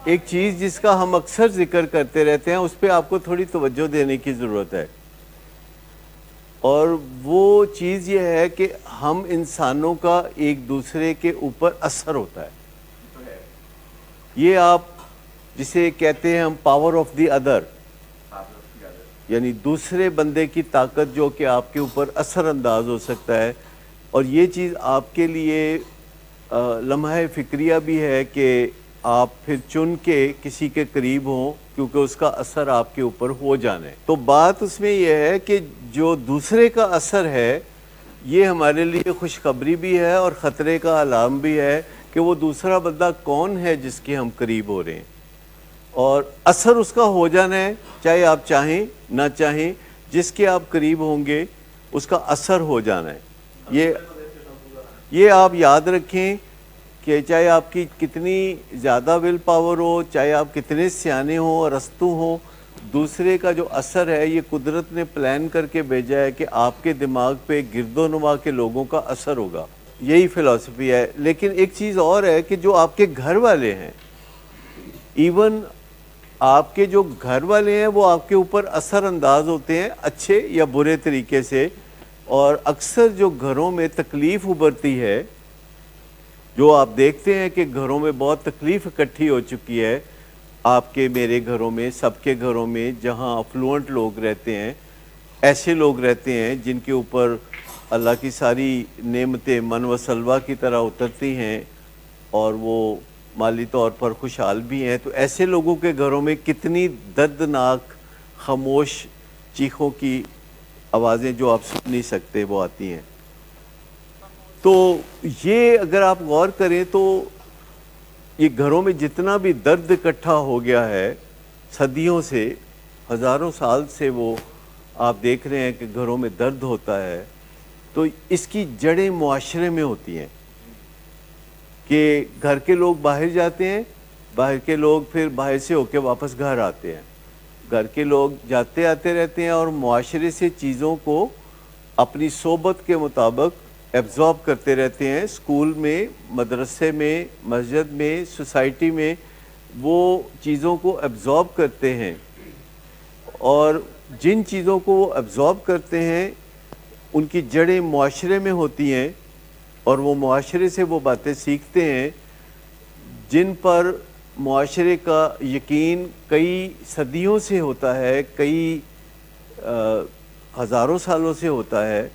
ایک چیز جس کا ہم اکثر ذکر کرتے رہتے ہیں، اس پہ آپ کو تھوڑی توجہ دینے کی ضرورت ہے، اور وہ چیز یہ ہے کہ ہم انسانوں کا ایک دوسرے کے اوپر اثر ہوتا ہے. یہ آپ جسے کہتے ہیں ہم پاور آف دی ادر، یعنی دوسرے بندے کی طاقت جو کہ آپ کے اوپر اثر انداز ہو سکتا ہے. اور یہ چیز آپ کے لیے لمحہ فکریہ بھی ہے کہ آپ پھر چن کے کسی کے قریب ہوں، کیونکہ اس کا اثر آپ کے اوپر ہو جانا ہے. تو بات اس میں یہ ہے کہ جو دوسرے کا اثر ہے یہ ہمارے لیے خوشخبری بھی ہے اور خطرے کا علام بھی ہے کہ وہ دوسرا بندہ کون ہے جس کے ہم قریب ہو رہے ہیں، اور اثر اس کا ہو جانا ہے، چاہے آپ چاہیں نہ چاہیں. جس کے آپ قریب ہوں گے اس کا اثر ہو جانا ہے. یہ آپ یاد رکھیں کہ چاہے آپ کی کتنی زیادہ ول پاور ہو، چاہے آپ کتنے سیانے ہوں اور رستو ہوں، دوسرے کا جو اثر ہے یہ قدرت نے پلان کر کے بھیجا ہے کہ آپ کے دماغ پہ گرد و نما کے لوگوں کا اثر ہوگا. یہی فلسفی ہے. لیکن ایک چیز اور ہے کہ جو آپ کے گھر والے ہیں، ایون آپ کے جو گھر والے ہیں وہ آپ کے اوپر اثر انداز ہوتے ہیں، اچھے یا برے طریقے سے. اور اکثر جو گھروں میں تکلیف ابھرتی ہے، جو آپ دیکھتے ہیں کہ گھروں میں بہت تکلیف اکٹھی ہو چکی ہے، آپ کے میرے گھروں میں، سب کے گھروں میں، جہاں افلوئنٹ لوگ رہتے ہیں، ایسے لوگ رہتے ہیں جن کے اوپر اللہ کی ساری نعمتیں من و سلوہ کی طرح اترتی ہیں اور وہ مالی طور پر خوشحال بھی ہیں. تو ایسے لوگوں کے گھروں میں کتنی دردناک خاموش چیخوں کی آوازیں جو آپ سن نہیں سکتے وہ آتی ہیں. تو یہ اگر آپ غور کریں تو یہ گھروں میں جتنا بھی درد اکٹھا ہو گیا ہے صدیوں سے، ہزاروں سال سے، وہ آپ دیکھ رہے ہیں کہ گھروں میں درد ہوتا ہے، تو اس کی جڑیں معاشرے میں ہوتی ہیں کہ گھر کے لوگ باہر جاتے ہیں، باہر کے لوگ پھر باہر سے ہو کے واپس گھر آتے ہیں، گھر کے لوگ جاتے آتے رہتے ہیں اور معاشرے سے چیزوں کو اپنی صحبت کے مطابق ایبزارب کرتے رہتے ہیں. اسکول میں، مدرسے میں، مسجد میں، سوسائٹی میں وہ چیزوں کو ایبزارب کرتے ہیں، اور جن چیزوں کو وہ ایبزارب کرتے ہیں ان کی جڑیں معاشرے میں ہوتی ہیں، اور وہ معاشرے سے وہ باتیں سیکھتے ہیں جن پر معاشرے کا یقین کئی صدیوں سے ہوتا ہے، کئی ہزاروں سالوں سے ہوتا ہے.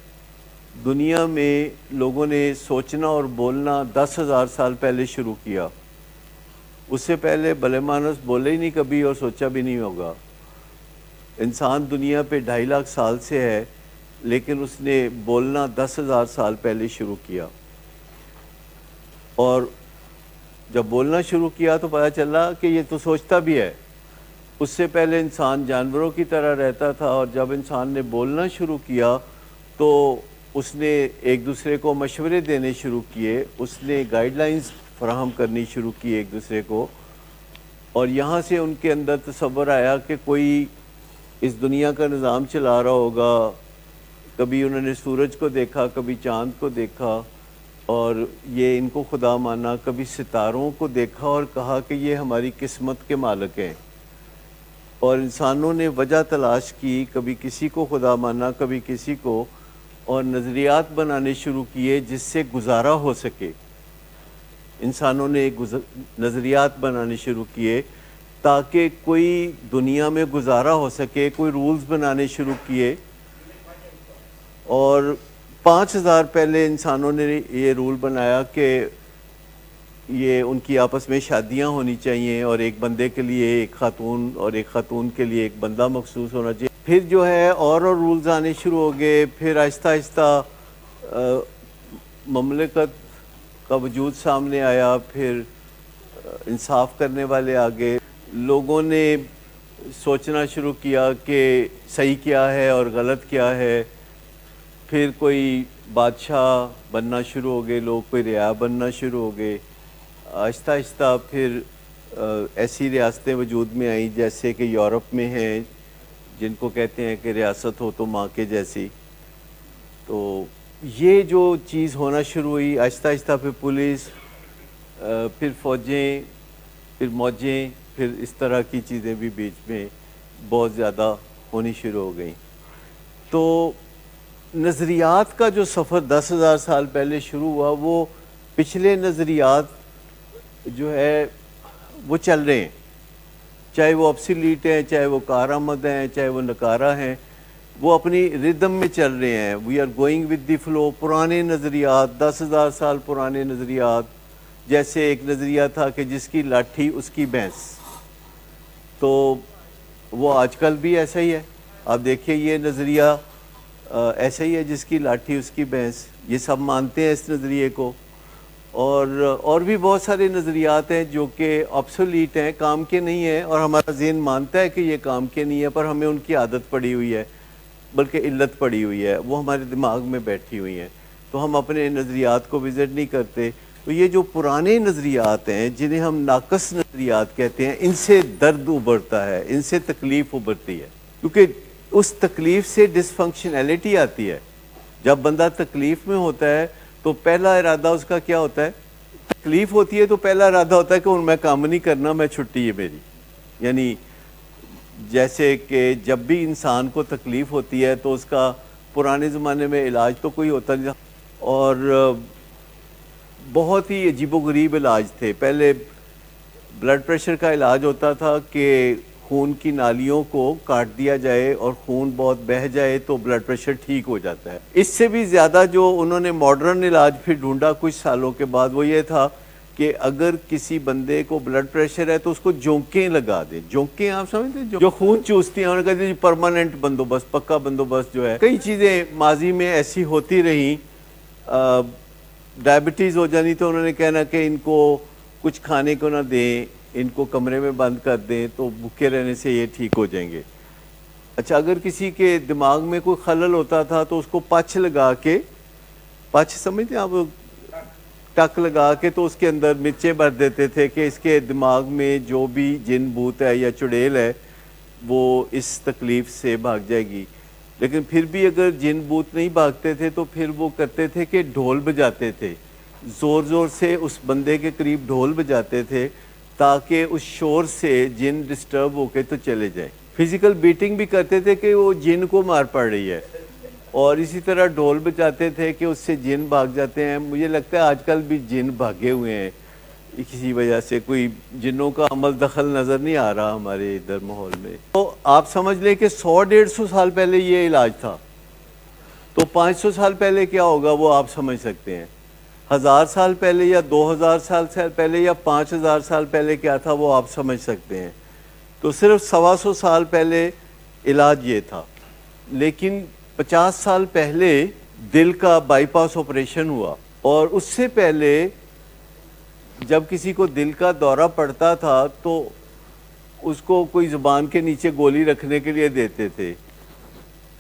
دنیا میں لوگوں نے سوچنا اور بولنا 10,000 سال پہلے شروع کیا. اس سے پہلے بھلے مانس بولے ہی نہیں کبھی اور سوچا بھی نہیں ہوگا. انسان دنیا پہ 2.5 لاکھ سال سے ہے، لیکن اس نے بولنا 10,000 سال پہلے شروع کیا. اور جب بولنا شروع کیا تو پتہ چلا کہ یہ تو سوچتا بھی ہے. اس سے پہلے انسان جانوروں کی طرح رہتا تھا، اور جب انسان نے بولنا شروع کیا تو اس نے ایک دوسرے کو مشورے دینے شروع کیے، اس نے گائیڈ لائنز فراہم کرنی شروع کی ایک دوسرے کو. اور یہاں سے ان کے اندر تصور آیا کہ کوئی اس دنیا کا نظام چلا رہا ہوگا. کبھی انہوں نے سورج کو دیکھا، کبھی چاند کو دیکھا اور یہ ان کو خدا مانا، کبھی ستاروں کو دیکھا اور کہا کہ یہ ہماری قسمت کے مالک ہیں. اور انسانوں نے وجہ تلاش کی، کبھی کسی کو خدا مانا، کبھی کسی کو، اور نظریات بنانے شروع کیے جس سے گزارا ہو سکے. انسانوں نے نظریات بنانے شروع کیے تاکہ کوئی دنیا میں گزارا ہو سکے، کوئی رولز بنانے شروع کیے. اور 5,000 پہلے انسانوں نے یہ رول بنایا کہ یہ ان کی آپس میں شادیاں ہونی چاہیے، اور ایک بندے کے لیے ایک خاتون اور ایک خاتون کے لیے ایک بندہ مخصوص ہونا چاہیے. پھر جو ہے اور رولز آنے شروع ہو گئے. پھر آہستہ آہستہ مملکت کا وجود سامنے آیا، پھر انصاف کرنے والے آگے. لوگوں نے سوچنا شروع کیا کہ صحیح کیا ہے اور غلط کیا ہے. پھر کوئی بادشاہ بننا شروع ہو گئے لوگ، کوئی رعایا بننا شروع ہو گئے. آہستہ آہستہ پھر ایسی ریاستیں وجود میں آئیں جیسے کہ یورپ میں ہیں، جن کو کہتے ہیں کہ ریاست ہو تو ماں کے جیسی. تو یہ جو چیز ہونا شروع ہوئی آہستہ آہستہ، پھر پولیس، پھر فوجیں، پھر موجیں، پھر اس طرح کی چیزیں بھی بیچ میں بہت زیادہ ہونی شروع ہو گئیں. تو نظریات کا جو سفر 10,000 سال پہلے شروع ہوا، وہ پچھلے نظریات جو ہے وہ چل رہے ہیں، چاہے وہ obsolete ہیں، چاہے وہ کارآمد ہیں، چاہے وہ نکارہ ہیں، وہ اپنی ردم میں چل رہے ہیں. We are going with the flow. پرانے نظریات، 10,000 سال پرانے نظریات، جیسے ایک نظریہ تھا کہ جس کی لاٹھی اس کی بھینس، تو وہ آج کل بھی ایسا ہی ہے. آپ دیکھیے یہ نظریہ ایسا ہی ہے، جس کی لاٹھی اس کی بھینس. یہ سب مانتے ہیں اس نظریے کو. اور بھی بہت سارے نظریات ہیں جو کہ obsolete ہیں، کام کے نہیں ہیں، اور ہمارا ذہن مانتا ہے کہ یہ کام کے نہیں ہے، پر ہمیں ان کی عادت پڑی ہوئی ہے، بلکہ علت پڑی ہوئی ہے، وہ ہمارے دماغ میں بیٹھی ہوئی ہیں، تو ہم اپنے نظریات کو وزٹ نہیں کرتے. تو یہ جو پرانے نظریات ہیں، جنہیں ہم ناقص نظریات کہتے ہیں، ان سے درد ابھرتا ہے، ان سے تکلیف ابھرتی ہے، کیونکہ اس تکلیف سے ڈسفنکشنلٹی آتی ہے. جب بندہ تکلیف میں ہوتا ہے تو پہلا ارادہ اس کا کیا ہوتا ہے؟ تکلیف ہوتی ہے تو پہلا ارادہ ہوتا ہے کہ میں کام نہیں کرنا، میں چھٹی ہے میری. یعنی جیسے کہ جب بھی انسان کو تکلیف ہوتی ہے تو اس کا پرانے زمانے میں علاج تو کوئی ہوتا نہیں تھا، اور بہت ہی عجیب و غریب علاج تھے. پہلے بلڈ پریشر کا علاج ہوتا تھا کہ خون کی نالیوں کو کاٹ دیا جائے اور خون بہت بہہ جائے تو بلڈ پریشر ٹھیک ہو جاتا ہے. اس سے بھی زیادہ جو انہوں نے ماڈرن علاج پھر ڈھونڈا کچھ سالوں کے بعد، وہ یہ تھا کہ اگر کسی بندے کو بلڈ پریشر ہے تو اس کو جونکیں لگا دیں. جونکیں آپ سمجھتے ہیں جو خون چوستی ہیں، انہوں نے کہا جی پرماننٹ بندوبست، پکا بندوبست جو ہے. کئی چیزیں ماضی میں ایسی ہوتی رہیں. ڈائبٹیز ہو جانی تو انہوں نے کہنا کہ ان کو کچھ کھانے کو نہ دیں، ان کو کمرے میں بند کر دیں تو بھوکے رہنے سے یہ ٹھیک ہو جائیں گے. اچھا، اگر کسی کے دماغ میں کوئی خلل ہوتا تھا تو اس کو پچ لگا کے، پچ سمجھتے ہیں آپ، ٹک لگا کے تو اس کے اندر مرچیں بھر دیتے تھے کہ اس کے دماغ میں جو بھی جن بھوت ہے یا چڑیل ہے وہ اس تکلیف سے بھاگ جائے گی. لیکن پھر بھی اگر جن بھوت نہیں بھاگتے تھے تو پھر وہ کرتے تھے کہ ڈھول بجاتے تھے، زور زور سے اس بندے کے قریب ڈھول بجاتے تھے تاکہ اس شور سے جن ڈسٹرب ہو کے تو چلے جائیں. فزیکل بیٹنگ بھی کرتے تھے کہ وہ جن کو مار پڑ رہی ہے، اور اسی طرح ڈھول بجاتے تھے کہ اس سے جن بھاگ جاتے ہیں. مجھے لگتا ہے آج کل بھی جن بھاگے ہوئے ہیں کسی وجہ سے، کوئی جنوں کا عمل دخل نظر نہیں آ رہا ہمارے ادھر ماحول میں. تو آپ سمجھ لیں کہ 100-150 سال پہلے یہ علاج تھا، تو 500 سال پہلے کیا ہوگا وہ آپ سمجھ سکتے ہیں. 1000 سال پہلے یا 2000 سال پہلے یا 5000 سال پہلے کیا تھا وہ آپ سمجھ سکتے ہیں. تو صرف 125 سال پہلے علاج یہ تھا. لیکن 50 سال پہلے دل کا بائی پاس آپریشن ہوا، اور اس سے پہلے جب کسی کو دل کا دورہ پڑتا تھا تو اس کو کوئی زبان کے نیچے گولی رکھنے کے لیے دیتے تھے،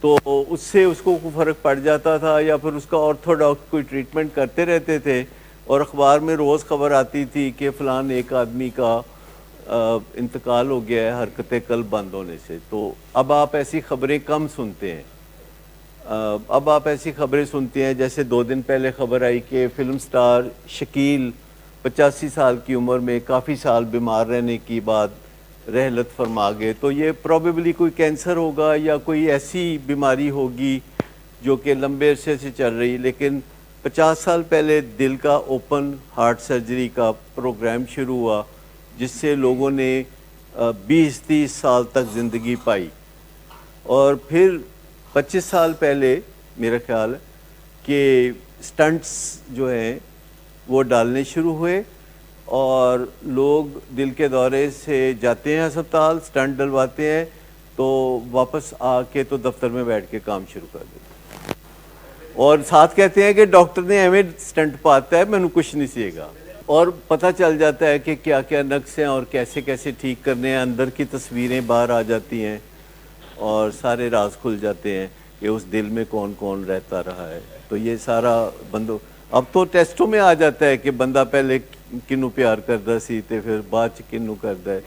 تو اس سے اس کو فرق پڑ جاتا تھا، یا پھر اس کا آرتھوڈاکس کوئی ٹریٹمنٹ کرتے رہتے تھے، اور اخبار میں روز خبر آتی تھی کہ فلان ایک آدمی کا انتقال ہو گیا ہے حرکت قلب بند ہونے سے. تو اب آپ ایسی خبریں کم سنتے ہیں. اب آپ ایسی خبریں سنتے ہیں جیسے 2 دن پہلے خبر آئی کہ فلم سٹار شکیل 85 سال کی عمر میں کافی سال بیمار رہنے کی بعد رحلت فرما گئے. تو یہ پروبیبلی کوئی کینسر ہوگا یا کوئی ایسی بیماری ہوگی جو کہ لمبے عرصے سے چل رہی. لیکن 50 سال پہلے دل کا اوپن ہارٹ سرجری کا پروگرام شروع ہوا، جس سے لوگوں نے 20-30 سال تک زندگی پائی. اور پھر 25 سال پہلے میرا خیال ہے کہ سٹنٹس جو ہیں وہ ڈالنے شروع ہوئے، اور لوگ دل کے دورے سے جاتے ہیں ہسپتال، سٹنٹ ڈلواتے ہیں، تو واپس آ کے تو دفتر میں بیٹھ کے کام شروع کر دیتے ہیں، اور ساتھ کہتے ہیں کہ ڈاکٹر نے ہمیں سٹنٹ پاتا ہے، میں نے کچھ نہیں سیے گا. اور پتہ چل جاتا ہے کہ کیا کیا نقص ہیں اور کیسے کیسے ٹھیک کرنے ہیں. اندر کی تصویریں باہر آ جاتی ہیں اور سارے راز کھل جاتے ہیں کہ اس دل میں کون کون رہتا رہا ہے. تو یہ سارا اب تو ٹیسٹوں میں آ جاتا ہے کہ بندہ پہلے کنوں پیار کردا سی تے پھر بعد چ کنوں کردا ہے.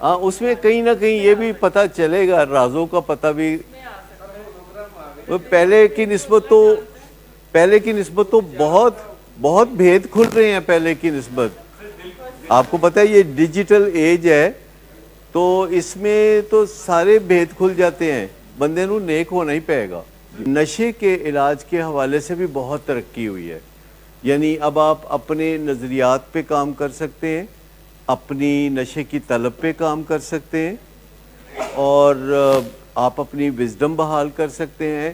ہاں، اس میں کہیں نہ کہیں یہ بھی پتہ چلے گا، رازوں کا پتہ بھی پہلے کی نسبت تو بہت بہت بھید کھل رہے ہیں پہلے کی نسبت. آپ کو پتہ ہے یہ ڈیجیٹل ایج ہے تو اس میں تو سارے بھید کھل جاتے ہیں، بندے نو نیک ہونا ہی پائے گا۔ نشے کے علاج کے حوالے سے بھی بہت ترقی ہوئی ہے، یعنی اب آپ اپنے نظریات پہ کام کر سکتے ہیں، اپنی نشے کی طلب پہ کام کر سکتے ہیں، اور آپ اپنی وزڈم بحال کر سکتے ہیں۔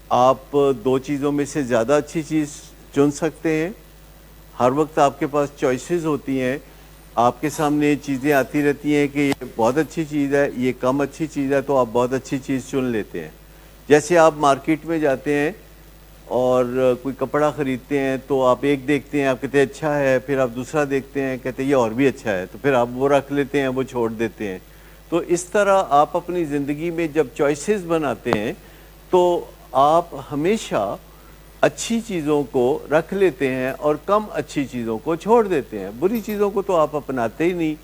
آپ دو چیزوں میں سے زیادہ اچھی چیز چن سکتے ہیں۔ ہر وقت آپ کے پاس چوائسز ہوتی ہیں، آپ کے سامنے چیزیں آتی رہتی ہیں کہ یہ بہت اچھی چیز ہے، یہ کم اچھی چیز ہے، تو آپ بہت اچھی چیز چن لیتے ہیں۔ جیسے آپ مارکیٹ میں جاتے ہیں اور کوئی کپڑا خریدتے ہیں تو آپ ایک دیکھتے ہیں، آپ کہتے ہیں اچھا ہے، پھر آپ دوسرا دیکھتے ہیں، کہتے ہیں یہ اور بھی اچھا ہے، تو پھر آپ وہ رکھ لیتے ہیں، وہ چھوڑ دیتے ہیں۔ تو اس طرح آپ اپنی زندگی میں جب چوائسز بناتے ہیں تو آپ ہمیشہ اچھی چیزوں کو رکھ لیتے ہیں اور کم اچھی چیزوں کو چھوڑ دیتے ہیں، بری چیزوں کو تو آپ اپناتے ہی نہیں۔